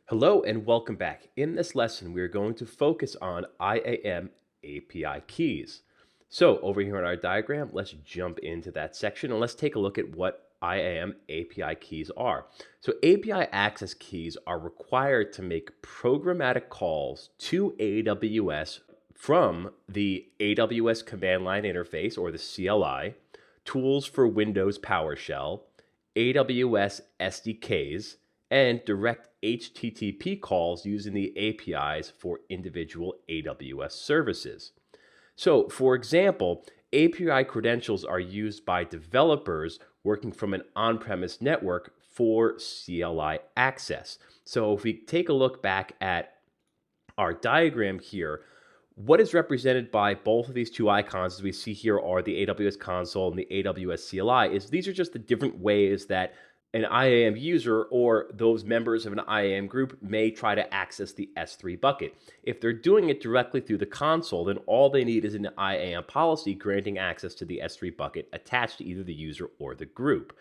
Hello and welcome back. In this lesson, we are going to focus on IAM API keys. So over here on our diagram, let's jump into that section and let's take a look at what IAM API keys are. So API access keys are required to make programmatic calls to AWS from the AWS command line interface or the CLI, tools for Windows PowerShell, AWS SDKs, and direct HTTP calls using the APIs for individual AWS services. So, for example, API credentials are used by developers working from an on-premise network for CLI access. So if we take a look back at our diagram here, what is represented by both of these two icons, as we see here, are the AWS console and the AWS CLI, is these are just the different ways that an IAM user or those members of an IAM group may try to access the S3 bucket. If they're doing it directly through the console, then all they need is an IAM policy granting access to the S3 bucket attached to either the user or the group.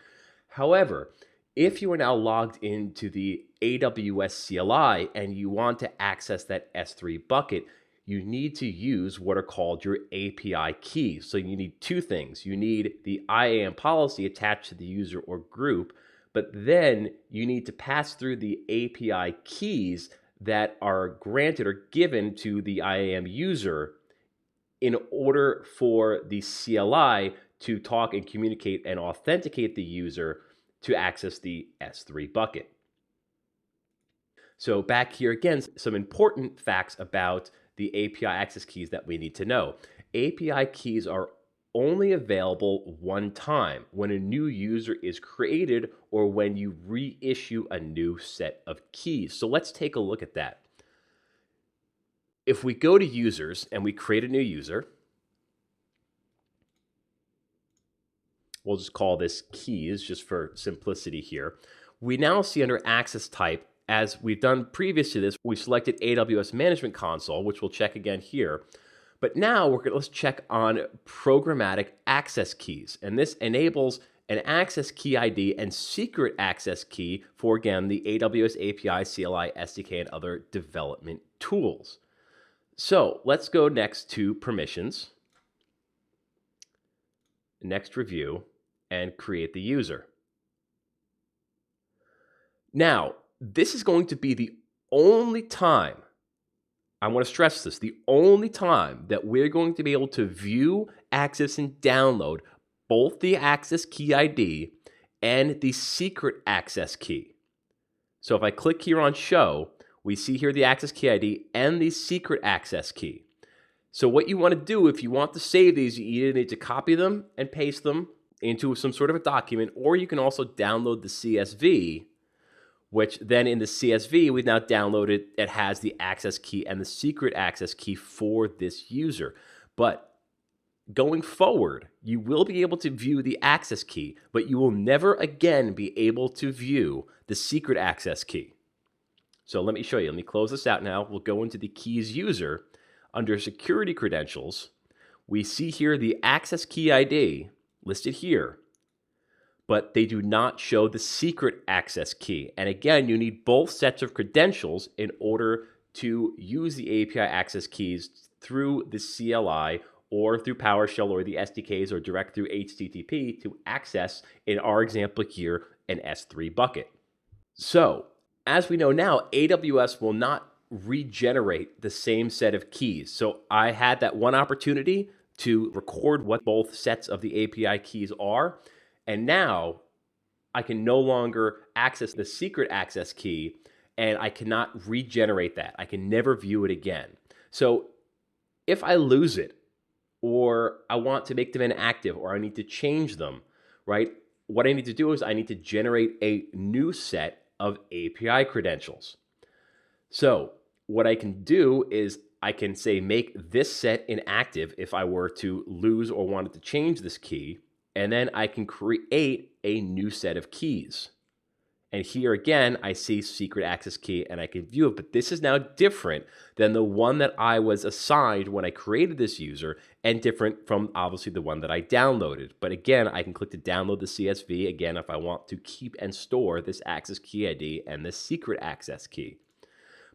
However, if you are now logged into the AWS CLI and you want to access that S3 bucket, you need to use what are called your API keys. So you need two things. You need the IAM policy attached to the user or group, but then you need to pass through the API keys that are granted or given to the IAM user in order for the CLI to talk and communicate and authenticate the user to access the S3 bucket. So back here again, some important facts about the API access keys that we need to know. API keys are only available one time when a new user is created or when you reissue a new set of keys. So let's take a look at that. If we go to users and we create a new user, we'll just call this keys just for simplicity here. We now see under access type, as we've done previous to this, we selected AWS Management Console, which we'll check again here. But now let's check on programmatic access keys. And this enables an access key ID and secret access key for, again, the AWS API, CLI, SDK, and other development tools. So let's go next to permissions, next review, and create the user. Now, this is going to be the only time, I want to stress this, the only time that we're going to be able to view, access, and download both the access key ID and the secret access key. So if I click here on show, we see here the access key ID and the secret access key. So what you want to do if you want to save these, you either need to copy them and paste them into some sort of a document, or you can also download the CSV, which then in the CSV, we've now downloaded, it has the access key and the secret access key for this user. But going forward, you will be able to view the access key, but you will never again be able to view the secret access key. So let me show you. Let me close this out now. We'll go into the keys user. Under security credentials, we see here the access key ID listed here, but they do not show the secret access key. And again, you need both sets of credentials in order to use the API access keys through the CLI or through PowerShell or the SDKs or direct through HTTP to access, in our example here, an S3 bucket. So, as we know now, AWS will not regenerate the same set of keys. So I had that one opportunity to record what both sets of the API keys are. And now I can no longer access the secret access key, and I cannot regenerate that. I can never view it again. So if I lose it, or I want to make them inactive, or I need to change them, right? What I need to do is I need to generate a new set of API credentials. So what I can do is I can say make this set inactive if I were to lose or wanted to change this key, and then I can create a new set of keys. And here again, I see secret access key and I can view it, but this is now different than the one that I was assigned when I created this user and different from obviously the one that I downloaded. But again, I can click to download the CSV again if I want to keep and store this access key ID and this secret access key.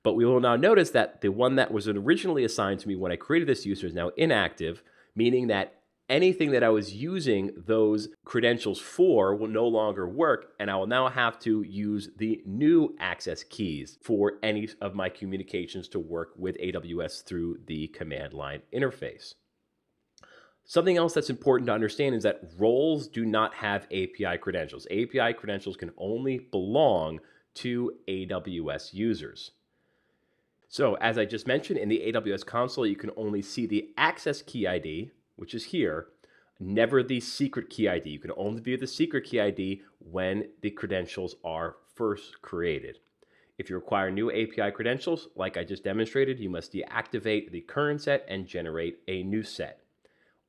But we will now notice that the one that was originally assigned to me when I created this user is now inactive, meaning that anything that I was using those credentials for will no longer work, and I will now have to use the new access keys for any of my communications to work with AWS through the command line interface. Something else that's important to understand is that roles do not have API credentials. API credentials can only belong to AWS users. So as I just mentioned, in the AWS console, you can only see the access key ID, which is here, never the secret key ID. You can only view the secret key ID when the credentials are first created. If you require new API credentials, like I just demonstrated, you must deactivate the current set and generate a new set.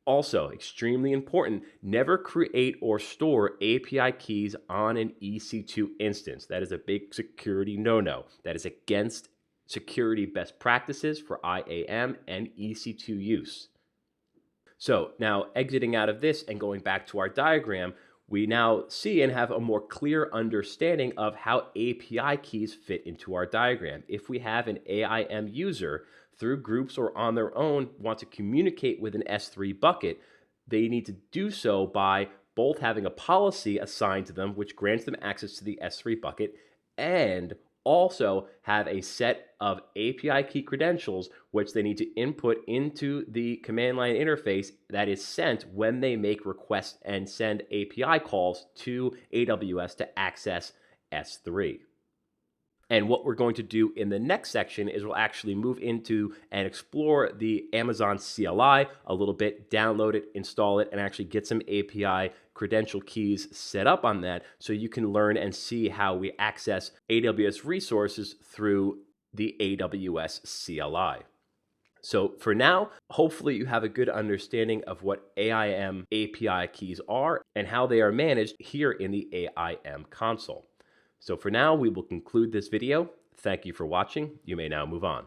Also, extremely important, never create or store API keys on an EC2 instance. That is a big security no-no. That is against security best practices for IAM and EC2 use. So now exiting out of this and going back to our diagram, we now see and have a more clear understanding of how API keys fit into our diagram. If we have an AIM user through groups or on their own want to communicate with an S3 bucket, they need to do so by both having a policy assigned to them, which grants them access to the S3 bucket, and also have a set of API key credentials which they need to input into the command line interface that is sent when they make requests and send API calls to AWS to access S3. And what we're going to do in the next section is we'll actually move into and explore the Amazon CLI a little bit, download it, install it, and actually get some API credential keys set up on that so you can learn and see how we access AWS resources through the AWS CLI. So for now, hopefully you have a good understanding of what AIM API keys are and how they are managed here in the AIM console. So for now, we will conclude this video. Thank you for watching. You may now move on.